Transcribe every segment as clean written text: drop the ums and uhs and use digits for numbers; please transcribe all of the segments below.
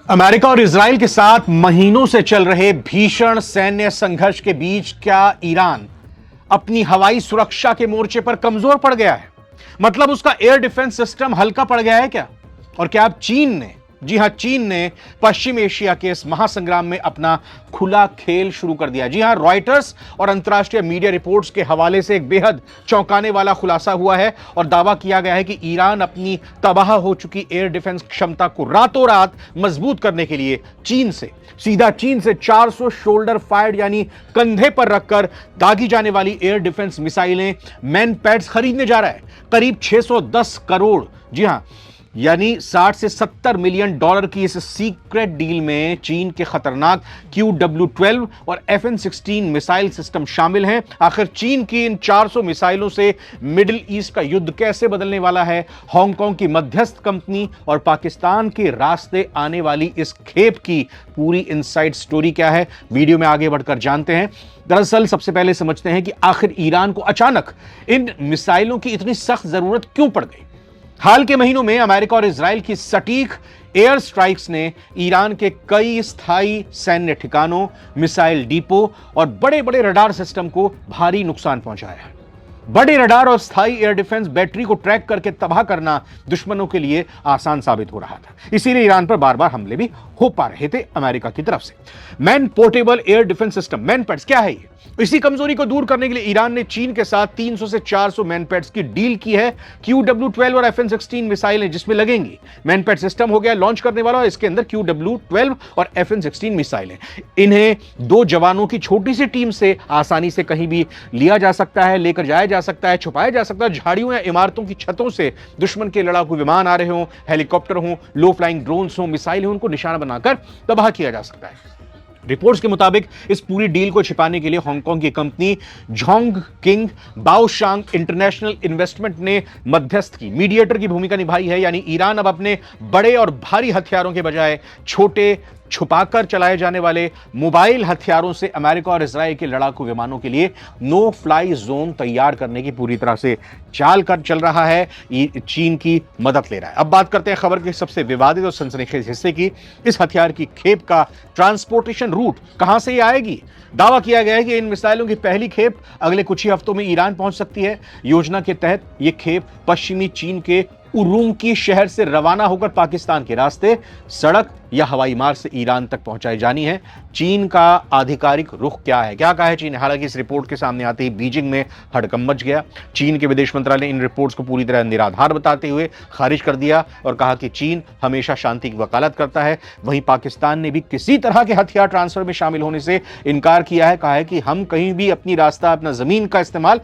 America और Israel के साथ महीनों से चल रहे भीषण सैन्य संघर्ष के बीच क्या ईरान अपनी हवाई सुरक्षा के मोर्चे पर कमजोर पड़ गया है? मतलब उसका एयर डिफेंस सिस्टम हल्का पड़ गया है क्या? और क्या अब चीन ने, जी हां, चीन ने पश्चिम एशिया के इस महासंग्राम में अपना खुला खेल शुरू कर दिया? जी हां, रॉयटर्स और अंतर्राष्ट्रीय मीडिया रिपोर्ट्स के हवाले से एक बेहद चौंकाने वाला खुलासा हुआ है और दावा किया गया है कि ईरान अपनी तबाह हो चुकी एयर डिफेंस क्षमता को रातों रात मजबूत करने के लिए चीन से 400 शोल्डर फायर्ड यानी कंधे पर रखकर दागी जाने वाली एयर डिफेंस मिसाइलें, मैन पैड्स खरीदने जा रहा है। करीब 610 करोड़, जी हां, यानी 60 से 70 मिलियन डॉलर की इस सीक्रेट डील में चीन के खतरनाक QW-12 और FN-16 मिसाइल सिस्टम शामिल हैं। आखिर चीन की इन 400 मिसाइलों से मिडिल ईस्ट का युद्ध कैसे बदलने वाला है? हांगकांग की मध्यस्थ कंपनी और पाकिस्तान के रास्ते आने वाली इस खेप की पूरी इनसाइड स्टोरी क्या है? वीडियो में आगे बढ़कर जानते हैं। दरअसल सबसे पहले समझते हैं कि आखिर ईरान को अचानक इन मिसाइलों की इतनी सख्त जरूरत क्यों पड़ गई। हाल के महीनों में अमेरिका और इजराइल की सटीक एयर स्ट्राइक्स ने ईरान के कई स्थायी सैन्य ठिकानों, मिसाइल डिपो और बड़े बड़े रडार सिस्टम को भारी नुकसान पहुंचाया है। बड़े रडार और स्थायी एयर डिफेंस बैटरी को ट्रैक करके तबाह करना दुश्मनों के लिए आसान साबित हो रहा था। इसीलिए ईरान पर बार बार हमले भी हो पा रहे थे अमेरिका की तरफ से। Man portable air defence system, man pads, क्या है ये? इसी कमजोरी को दूर करने के लिए ईरान ने चीन के साथ 300 से 400 मैनपैड्स की डील की है। QW-12 और FN-16 मिसाइलें जिसमें लगेंगी। मैनपैड सिस्टम हो गया लॉन्च करने वाला और इसके अंदर QW-12 और FN-16 मिसाइलें। इन्हें 2 जवानों की छोटी सी टीम से आसानी से कहीं भी लिया जा सकता है, लेकर जाया जा सकता है, छुपाया जा सकता है। झाड़ियों या इमारतों की छतों से दुश्मन के लड़ाकू विमान आ रहे हों, हेलीकॉप्टर हों, लो फ्लाइंग ड्रोन्स हों, मिसाइल हों, उनको निशाना बनाकर तबाह किया जा सकता है। रिपोर्ट्स के मुताबिक इस पूरी डील को छिपाने के लिए हांगकांग की कंपनी झोंगकिंग बाओशांग इंटरनेशनल इन्वेस्टमेंट ने मध्यस्थ की, मीडिएटर की भूमिका निभाई है। यानी ईरान अब अपने बड़े और भारी हथियारों के बजाय छोटे, छुपाकर चलाए जाने वाले मोबाइल हथियारों से अमेरिका और इजराइल के लड़ाकू विमानों के लिए नो फ्लाई जोन तैयार करने की पूरी तरह से चाल कर चल रहा है। चीन की मदद ले रहा है। अब बात करते हैं खबर के सबसे विवादित और सनसनीखेज हिस्से की। इस हथियार की खेप का ट्रांसपोर्टेशन रूट कहां से आएगी? दावा किया गया है कि इन मिसाइलों की पहली खेप अगले कुछ ही हफ्तों में ईरान पहुंच सकती है। योजना के तहत यह खेप पश्चिमी चीन के उरुमकी शहर से रवाना होकर पाकिस्तान के रास्ते सड़क या हवाई मार्ग से ईरान तक पहुंचाई जानी है। चीन का आधिकारिक रुख क्या है? क्या कहा है चीन? हालांकि इस रिपोर्ट के सामने आते ही बीजिंग में हड़कंप मच गया। चीन के विदेश मंत्रालय ने इन रिपोर्ट्स को पूरी तरह निराधार बताते हुए खारिज कर दिया और कहा कि चीन हमेशा शांति की वकालत करता है। वहीं पाकिस्तान ने भी किसी तरह के हथियार ट्रांसफर में शामिल होने से इनकार किया है। कहा है कि हम कहीं भी अपनी रास्ता, अपना जमीन का इस्तेमाल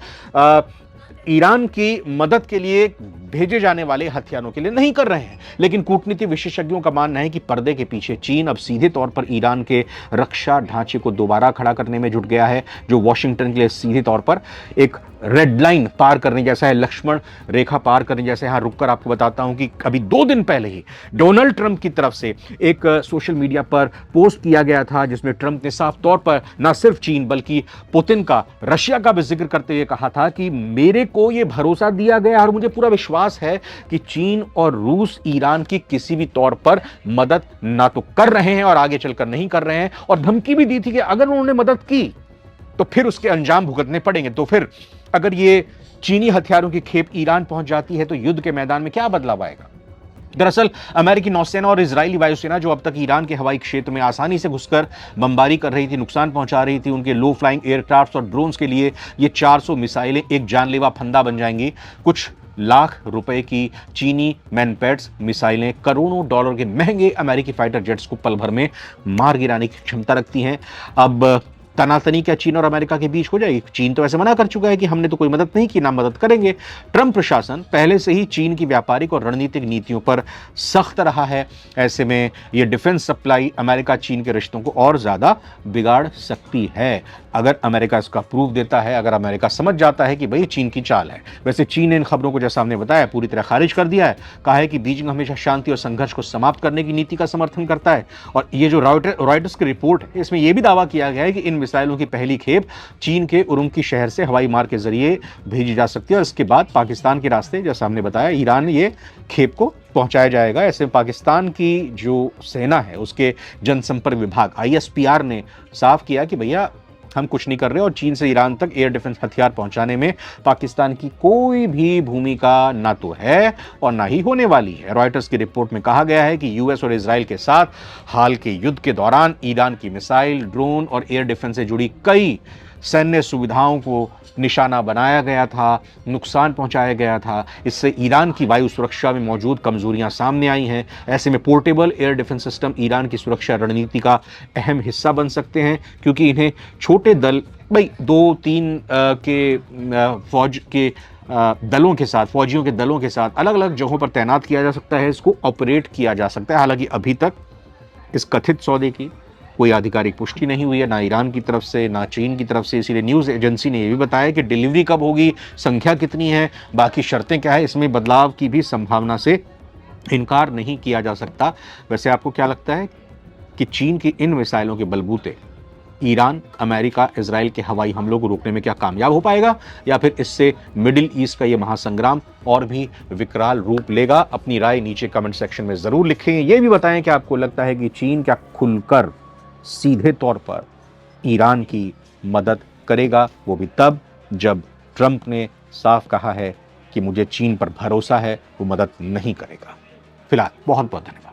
ईरान की मदद के लिए भेजे जाने वाले हथियारों के लिए नहीं कर रहे हैं। लेकिन कूटनीति विशेषज्ञों का मानना है कि पर्दे के पीछे चीन अब सीधे तौर पर ईरान के रक्षा ढांचे को दोबारा खड़ा करने में जुट गया है, जो वॉशिंगटन के लिए सीधे तौर पर एक रेड लाइन पार करने जैसा है, लक्ष्मण रेखा पार करने जैसा है। यहां रुककर आपको बताता हूं कि अभी 2 दिन पहले ही डोनाल्ड ट्रंप की तरफ से एक सोशल मीडिया पर पोस्ट किया गया था, जिसमें ट्रंप ने साफ तौर पर न सिर्फ चीन बल्कि पुतिन का, रशिया का भी जिक्र करते हुए कहा था कि मेरे को यह भरोसा दिया गया और मुझे पूरा विश्वास है कि चीन और रूस ईरान की किसी भी तौर पर मदद ना तो कर रहे हैं और आगे चलकर नहीं कर रहे हैं। और धमकी भी दी थी कि अगर उन्होंने मदद की तो फिर उसके अंजाम भुगतने पड़ेंगे। तो फिर अगर ये चीनी हथियारों की खेप ईरान पहुंच जाती है तो युद्ध के मैदान में क्या बदलाव आएगा? दरअसल अमेरिकी नौसेना और इजरायली वायुसेना, जो अब तक ईरान के हवाई क्षेत्र में आसानी से घुसकर बमबारी कर रही थी, नुकसान पहुंचा रही थी, उनके लो फ्लाइंग एयरक्राफ्ट और ड्रोन्स के लिए ये 400 मिसाइलें एक जानलेवा फंदा बन जाएंगी। कुछ लाख रुपए की चीनी मैनपैड्स मिसाइलें करोड़ों डॉलर के महंगे अमेरिकी फाइटर जेट्स को पल भर में मार गिराने की क्षमता रखती हैं। अब तनातनी क्या चीन और अमेरिका के बीच हो जाएगी? चीन तो ऐसे मना कर चुका है कि हमने तो कोई मदद नहीं की, ना मदद करेंगे। ट्रंप प्रशासन पहले से ही चीन की व्यापारिक और रणनीतिक नीतियों पर सख्त रहा है। ऐसे में यह डिफेंस सप्लाई अमेरिका चीन के रिश्तों को और ज्यादा बिगाड़ सकती है। अगर अमेरिका इसका प्रूफ देता है, अगर अमेरिका समझ जाता है कि भाई चीन की चाल है। वैसे चीन ने इन खबरों को जैसा हमने बताया पूरी तरह खारिज कर दिया है, कहा है कि बीजिंग हमेशा शांति और संघर्ष को समाप्त करने की नीति का समर्थन करता है। और ये जो रॉयटर्स की रिपोर्ट है, इसमें यह भी दावा किया गया है कि इन मिसाइलों की पहली खेप चीन के उरुमकी शहर से हवाई मार्ग के जरिए भेजी जा सकती है, और इसके बाद पाकिस्तान के रास्ते, जैसा हमने बताया, ईरान ये खेप को पहुंचाया जाएगा। ऐसे में पाकिस्तान की जो सेना है, उसके जनसंपर्क विभाग ISPR ने साफ किया कि भैया हम कुछ नहीं कर रहे, और चीन से ईरान तक एयर डिफेंस हथियार पहुंचाने में पाकिस्तान की कोई भी भूमिका ना तो है और ना ही होने वाली है। रॉयटर्स की रिपोर्ट में कहा गया है कि US और इजराइल के साथ हाल के युद्ध के दौरान ईरान की मिसाइल, ड्रोन और एयर डिफेंस से जुड़ी कई सैन्य सुविधाओं को निशाना बनाया गया था, नुकसान पहुंचाया गया था। इससे ईरान की वायु सुरक्षा में मौजूद कमजोरियां सामने आई हैं। ऐसे में portable air defence system Iran की सुरक्षा रणनीति का अहम हिस्सा बन सकते हैं, क्योंकि इन्हें छोटे दल, भाई 2-3 के फौज के दलों के साथ, फौजियों के दलों के साथ अलग अलग जगहों पर तैनात किया जा सकता है, इसको ऑपरेट किया जा सकता है। हालांकि अभी तक इस कथित सौदे की कोई आधिकारिक पुष्टि नहीं हुई है, ना ईरान की तरफ से ना चीन की तरफ से। इसीलिए न्यूज़ एजेंसी ने यह भी बताया कि डिलीवरी कब होगी, संख्या कितनी है, बाकी शर्तें क्या है, इसमें बदलाव की भी संभावना से इनकार नहीं किया जा सकता। वैसे आपको क्या लगता है कि चीन की इन मिसाइलों के बलबूते ईरान, अमेरिका, इजराइल के हवाई हमलों को रोकने में क्या कामयाब हो पाएगा, या फिर इससे मिडिल ईस्ट का यह महासंग्राम और भी विकराल रूप लेगा? अपनी राय नीचे कमेंट सेक्शन में जरूर लिखें। यह भी बताएं कि आपको लगता है कि चीन क्या खुलकर सीधे तौर पर ईरान की मदद करेगा, वो भी तब जब ट्रंप ने साफ कहा है कि मुझे चीन पर भरोसा है, वो मदद नहीं करेगा। फिलहाल बहुत बहुत धन्यवाद।